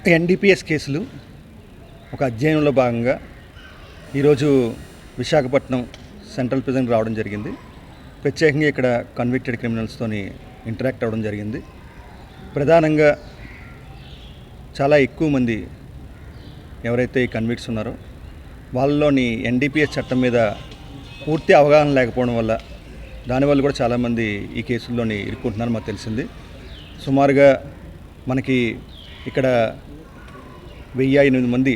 NDPS కేసులు ఒక అధ్యయనంలో భాగంగా ఈరోజు విశాఖపట్నం సెంట్రల్ ప్రిజన్కి రావడం జరిగింది. ప్రత్యేకంగా ఇక్కడ కన్విక్టెడ్ క్రిమినల్స్తోని ఇంటరాక్ట్ అవ్వడం జరిగింది. ప్రధానంగా చాలా ఎక్కువ మంది ఎవరైతే ఈ కన్విక్ట్స్ ఉన్నారో వాళ్ళలోని ఎన్డీపీఎస్ చట్టం మీద పూర్తి అవగాహన లేకపోవడం వల్ల దానివల్ల కూడా చాలామంది ఈ కేసుల్లోని ఇరుక్కుంటున్నారు మాకు తెలిసింది. సుమారుగా మనకి ఇక్కడ 1008 మంది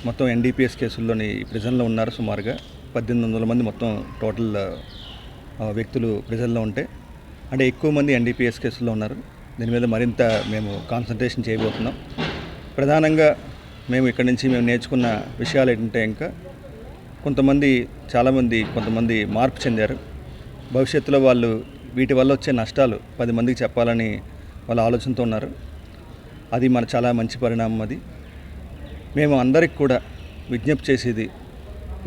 మొత్తం ఎన్డీపీఎస్ కేసుల్లోని ప్రిజన్లో ఉన్నారు. సుమారుగా 1800 మంది మొత్తం టోటల్ వ్యక్తులు ప్రిజన్లో ఉంటే, అంటే ఎక్కువ మంది ఎన్డీపీఎస్ కేసుల్లో ఉన్నారు. దీని మీద మరింత మేము కాన్సన్ట్రేషన్ చేయబోతున్నాం. ప్రధానంగా మేము ఇక్కడ నుంచి నేర్చుకున్న విషయాలు ఏంటంటే, ఇంకా కొంతమంది మార్పు చెందారు. భవిష్యత్తులో వాళ్ళు వీటి వల్ల వచ్చే నష్టాలు 10 మందికి చెప్పాలని వాళ్ళ ఆలోచనతో ఉన్నారు. అది చాలా మంచి పరిణామం. అది మేము అందరికి కూడా విజ్ఞప్తి చేసేది,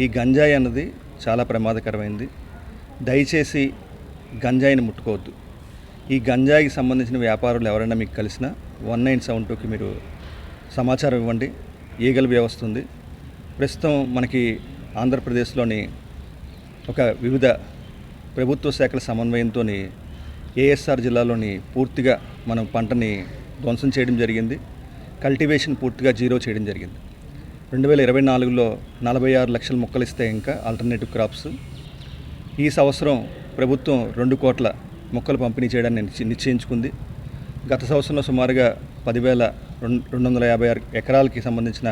ఈ గంజాయి అన్నది చాలా ప్రమాదకరమైంది. దయచేసి గంజాయిని ముట్టుకోవద్దు. ఈ గంజాయికి సంబంధించిన వ్యాపారులు ఎవరైనా మీకు కలిసినా 1972కి మీరు సమాచారం ఇవ్వండి. ఈగల్ వ్యవస్థ ఉంది. ప్రస్తుతం మనకి ఆంధ్రప్రదేశ్లోని ఒక వివిధ ప్రభుత్వ శాఖల సమన్వయంతో ఏఎస్ఆర్ జిల్లాలోని పూర్తిగా మనం పంటని ధ్వంసం చేయడం జరిగింది. కల్టివేషన్ పూర్తిగా జీరో చేయడం జరిగింది. 2024లో 46 లక్షల మొక్కలు ఇస్తే ఇంకా ఆల్టర్నేటివ్ క్రాప్స్. ఈ సంవత్సరం ప్రభుత్వం 2 కోట్ల మొక్కలు పంపిణీ చేయడాన్ని నిశ్చయించుకుంది. గత సంవత్సరంలో సుమారుగా 10,256 ఎకరాలకి సంబంధించిన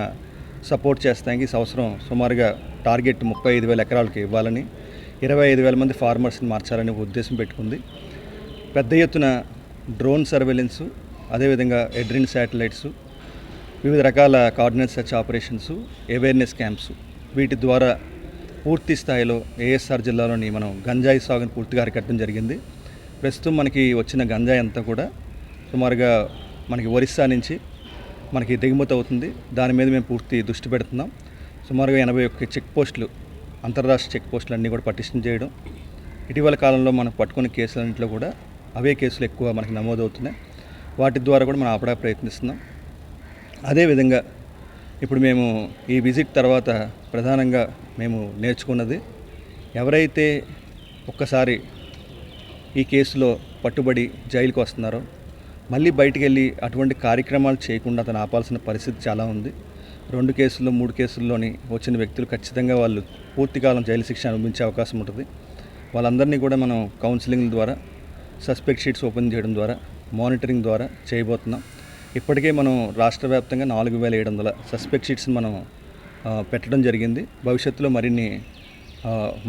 సపోర్ట్ చేస్తానికి ఈ సంవత్సరం సుమారుగా టార్గెట్ 35,000 ఎకరాలకి ఇవ్వాలని, 25,000 మంది ఫార్మర్స్ని మార్చాలని ఉద్దేశం పెట్టుకుంది. పెద్ద ఎత్తున డ్రోన్ సర్వేలెన్సు, అదేవిధంగా ఎడ్రిన్ శాటిలైట్సు, వివిధ రకాల coordinate search operations, awareness camps, వీటి ద్వారా పూర్తి స్థాయిలో ఏఎస్ఆర్ జిల్లాలోని మనం గంజాయి సాగును పూర్తిగా అరికట్టడం జరిగింది. ప్రస్తుతం మనకి వచ్చిన గంజాయి అంతా కూడా సుమారుగా మనకి ఒరిస్సా నుంచి మనకి దిగుమతి అవుతుంది. దాని మీద మేము పూర్తి దృష్టి పెడుతున్నాం. సుమారుగా 81 చెక్ పోస్టులు, అంతర్రాష్ట్ర చెక్ పోస్టులు అన్నీ కూడా పటిష్టం చేయడం. ఇటీవల కాలంలో మనం పట్టుకున్న కేసులన్నింటిలో కూడా అవే కేసులు ఎక్కువ మనకి నమోదవుతున్నాయి. వాటి ద్వారా కూడా మనం ఆపడానికి ప్రయత్నిస్తున్నాం. అదేవిధంగా ఇప్పుడు మేము ఈ విజిట్ తర్వాత ప్రధానంగా మేము నేర్చుకున్నది, ఎవరైతే ఒక్కసారి ఈ కేసులో పట్టుబడి జైలుకు వస్తున్నారో మళ్ళీ బయటికి వెళ్ళి అటువంటి కార్యక్రమాలు చేయకుండా అతను ఆపాల్సిన పరిస్థితి చాలా ఉంది. 2 కేసుల్లో 3 కేసుల్లోని వచ్చిన వ్యక్తులు ఖచ్చితంగా వాళ్ళు పూర్తికాలం జైలు శిక్ష అనుభవించే అవకాశం ఉంటుంది. వాళ్ళందరినీ కూడా మనం కౌన్సిలింగ్ ద్వారా, సస్పెక్ట్ షీట్స్ ఓపెన్ చేయడం ద్వారా, మానిటరింగ్ ద్వారా చేయబోతున్నాం. ఇప్పటికే మనం రాష్ట్ర వ్యాప్తంగా 4,700 సస్పెక్ట్ షీట్స్ని మనం పెట్టడం జరిగింది. భవిష్యత్తులో మరిన్ని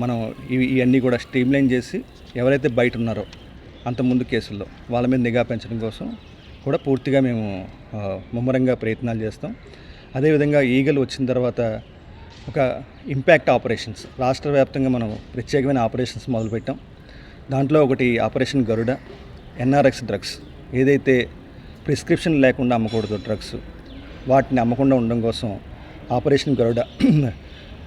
మనం ఇవన్నీ కూడా స్ట్రీమ్లైన్ చేసి ఎవరైతే బయట ఉన్నారో అంతకుముందు కేసుల్లో వాళ్ళ మీద నిఘా పెంచడం కోసం కూడా పూర్తిగా మేము ముమ్మరంగా ప్రయత్నాలు చేస్తాం. అదేవిధంగా ఈగలు వచ్చిన తర్వాత ఒక ఇంపాక్ట్ ఆపరేషన్స్ రాష్ట్ర వ్యాప్తంగా మనం ప్రత్యేకమైన ఆపరేషన్స్ మొదలుపెట్టాం. దాంట్లో ఒకటి ఆపరేషన్ గరుడ. ఎన్ఆర్ఎక్స్ డ్రగ్స్ ఏదైతే ప్రిస్క్రిప్షన్ లేకుండా అమ్మకూడదు డ్రగ్స్, వాటిని అమ్మకుండా ఉండడం కోసం ఆపరేషన్ గరుడ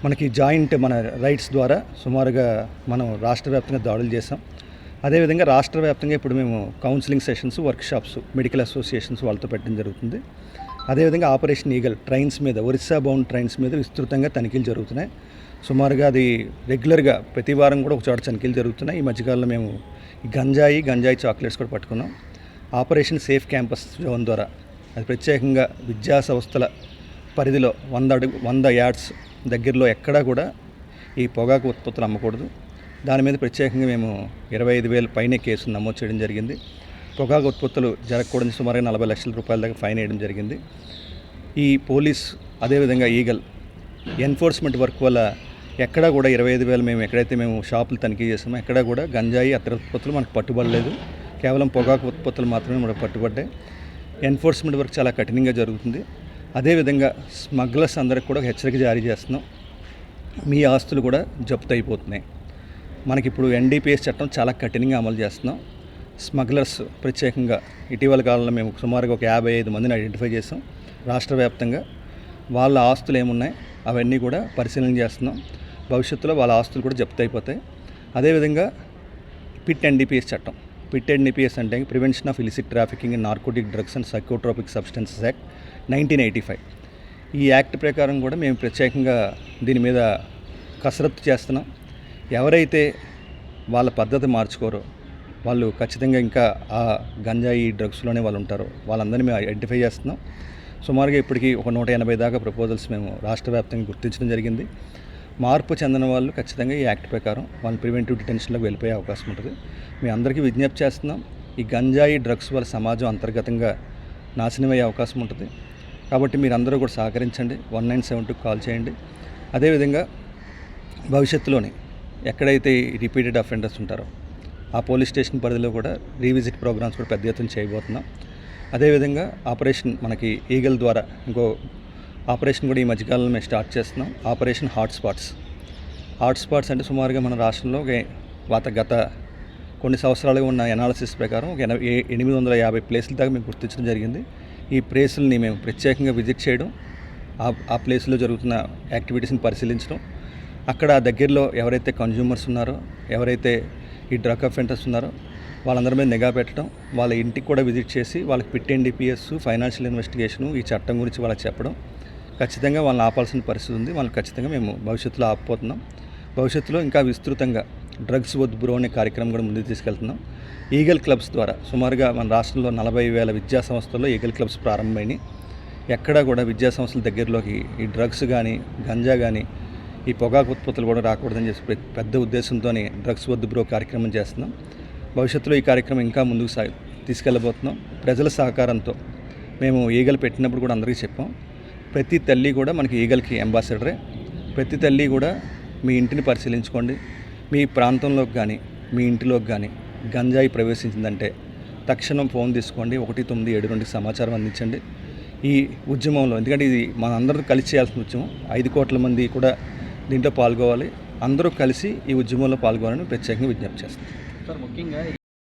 మనకి జాయింట్ మన రైట్స్ ద్వారా సుమారుగా మనం రాష్ట్ర వ్యాప్తంగా దాడులు చేసాం. అదేవిధంగా రాష్ట్ర వ్యాప్తంగా ఇప్పుడు మేము counselling sessions, workshops, medical associations వాళ్ళతో పెట్టడం జరుగుతుంది. అదేవిధంగా ఆపరేషన్ ఈగల్ ట్రైన్స్ మీద, ఒరిస్సా బౌండ్ ట్రైన్స్ మీద విస్తృతంగా తనిఖీలు జరుగుతున్నాయి. సుమారుగా అది రెగ్యులర్గా ప్రతి వారం కూడా ఒక చోట తనిఖీలు జరుగుతున్నాయి. ఈ మధ్యకాలంలో మేము గంజాయి చాక్లెట్స్ కూడా పట్టుకున్నాం. ఆపరేషన్ సేఫ్ క్యాంపస్ జోన్ ద్వారా అది ప్రత్యేకంగా విద్యా సంస్థల పరిధిలో 100 యార్డ్స్ దగ్గరలో ఎక్కడా కూడా ఈ పొగాకు ఉత్పత్తులు అమ్మకూడదు. దాని మీద ప్రత్యేకంగా మేము 25,000 పైనే కేసులు నమోదు చేయడం జరిగింది. పొగాకు ఉత్పత్తులు జరగకూడని సుమారుగా 40 లక్షల రూపాయల దాకా ఫైన్ వేయడం జరిగింది. ఈ పోలీస్ అదేవిధంగా ఈగల్ ఎన్ఫోర్స్మెంట్ వర్క్ వల్ల ఎక్కడా కూడా 25,000 మేము ఎక్కడైతే మేము షాపులు తనిఖీ చేసామో ఎక్కడా కూడా గంజాయి అతర ఉత్పత్తులు మనకు పట్టుబడలేదు. కేవలం పొగాకు ఉత్పత్తులు మాత్రమే మనకు పట్టుబడ్డాయి. ఎన్ఫోర్స్మెంట్ వర్క్ చాలా కఠినంగా జరుగుతుంది. అదేవిధంగా స్మగ్లర్స్ అందరికి కూడా హెచ్చరిక జారీ చేస్తున్నాం. మీ ఆస్తులు కూడా జప్తు అయిపోతున్నాయి. మనకిప్పుడు ఎన్డీపీఎస్ చట్టం చాలా కఠినంగా అమలు చేస్తున్నాం. స్మగ్లర్స్ ప్రత్యేకంగా ఇటీవల కాలంలో మేము సుమారుగా ఒక 55 మందిని ఐడెంటిఫై చేసాం రాష్ట్ర వ్యాప్తంగా. వాళ్ళ ఆస్తులు ఏమున్నాయి అవన్నీ కూడా పరిశీలన చేస్తున్నాం. భవిష్యత్తులో వాళ్ళ ఆస్తులు కూడా జప్తు అయిపోతాయి. అదేవిధంగా పిట్ ఎన్డీపీఎస్ చట్టం పిట్ అండ్ నిపిఎస్ అంటే prevention of illicit trafficking in narcotic drugs and psychotropic substances act 1985. ఈ యాక్ట్ ప్రకారం కూడా మేము ప్రత్యేకంగా దీని మీద కసరత్తు చేస్తున్నాం. ఎవరైతే వాళ్ళ పద్ధతి మార్చుకోరో వాళ్ళు ఖచ్చితంగా ఇంకా ఆ గంజాయి డ్రగ్స్లోనే వాళ్ళు ఉంటారో వాళ్ళందరినీ మేము ఐడెంటిఫై చేస్తున్నాం. సుమారుగా ఇప్పటికీ ఒక 180 దాకా ప్రపోజల్స్ మేము రాష్ట్ర వ్యాప్తంగా గుర్తించడం జరిగింది. మార్పు చెందిన వాళ్ళు ఖచ్చితంగా ఈ యాక్ట్ ప్రకారం వాళ్ళు ప్రివెంటివ్ డిటెన్షన్లోకి వెళ్ళిపోయే అవకాశం ఉంటుంది. మేము అందరికీ విజ్ఞప్తి చేస్తున్నాం, ఈ గంజాయి డ్రగ్స్ వల్ల సమాజం అంతర్గతంగా నాశనమయ్యే అవకాశం ఉంటుంది. కాబట్టి మీరు అందరూ కూడా సహకరించండి, 1972 కాల్ చేయండి. అదేవిధంగా భవిష్యత్తులోని ఎక్కడైతే రిపీటెడ్ అఫెండర్స్ ఉంటారో ఆ పోలీస్ స్టేషన్ పరిధిలో కూడా రీవిజిట్ ప్రోగ్రామ్స్ కూడా పెద్ద ఎత్తున చేయబోతున్నాం. అదేవిధంగా ఆపరేషన్ మనకి ఈగల్ ద్వారా ఇంకో ఆపరేషన్ కూడా ఈ మధ్యకాలంలో మేము స్టార్ట్ చేస్తున్నాం. ఆపరేషన్ హాట్స్పాట్స్ అంటే సుమారుగా మన రాష్ట్రంలో గత కొన్ని సంవత్సరాలుగా ఉన్న ఎనాలిసిస్ ప్రకారం ఒక 850 ప్లేసుల దాకా మేము గుర్తించడం జరిగింది. ఈ ప్లేసుల్ని మేము ప్రత్యేకంగా విజిట్ చేయడం, ఆ ప్లేస్లో జరుగుతున్న యాక్టివిటీస్ని పరిశీలించడం, అక్కడ దగ్గరలో ఎవరైతే కన్జ్యూమర్స్ ఉన్నారో, ఎవరైతే ఈ డ్రగ్ అఫెండర్స్ ఉన్నారో వాళ్ళందరి మీద నిఘా పెట్టడం, వాళ్ళ ఇంటికి కూడా విజిట్ చేసి వాళ్ళకి పిట్ NDPS, ఫైనాన్షియల్ ఇన్వెస్టిగేషను, ఈ చట్టం గురించి వాళ్ళకి చెప్పడం, ఖచ్చితంగా వాళ్ళని ఆపాల్సిన పరిస్థితి ఉంది. వాళ్ళని ఖచ్చితంగా మేము భవిష్యత్తులో ఆపపోతున్నాం. భవిష్యత్తులో ఇంకా విస్తృతంగా డ్రగ్స్ వద్దు బ్రో అనే కార్యక్రమం కూడా ముందుకు తీసుకెళ్తున్నాం. ఈగల్ క్లబ్స్ ద్వారా సుమారుగా మన రాష్ట్రంలో 40,000 విద్యా సంస్థల్లో ఈగల్ క్లబ్స్ ప్రారంభమైనవి. ఎక్కడా కూడా విద్యా సంస్థల దగ్గరలోకి ఈ డ్రగ్స్ కానీ, గంజా కానీ, ఈ పొగాకు ఉత్పత్తులు కూడా రాకూడదని చెప్పి పెద్ద ఉద్దేశంతో డ్రగ్స్ వద్దు బ్రో కార్యక్రమం చేస్తున్నాం. భవిష్యత్తులో ఈ కార్యక్రమం ఇంకా ముందుకు తీసుకెళ్ళబోతున్నాం. ప్రజల సహకారంతో మేము ఈగలు పెట్టినప్పుడు కూడా అందరికీ చెప్పాం, ప్రతి తల్లి కూడా మనకి ఈగల్కి అంబాసిడరే. ప్రతి తల్లి కూడా మీ ఇంటిని పరిశీలించుకోండి. మీ ప్రాంతంలోకి కానీ మీ ఇంటిలోకి కానీ గంజాయి ప్రవేశించిందంటే తక్షణం ఫోన్ తీసుకోండి, 1972 సమాచారం అందించండి. ఈ ఉద్యమంలో, ఎందుకంటే ఇది మనందరూ కలిసి చేయాల్సిన ఉద్యమం, 5 కోట్ల మంది కూడా దీంట్లో పాల్గొవాలి. అందరూ కలిసి ఈ ఉద్యమంలో పాల్గొనాలని ప్రత్యేకంగా విజ్ఞప్తి చేస్తాం. సార్, ముఖ్యంగా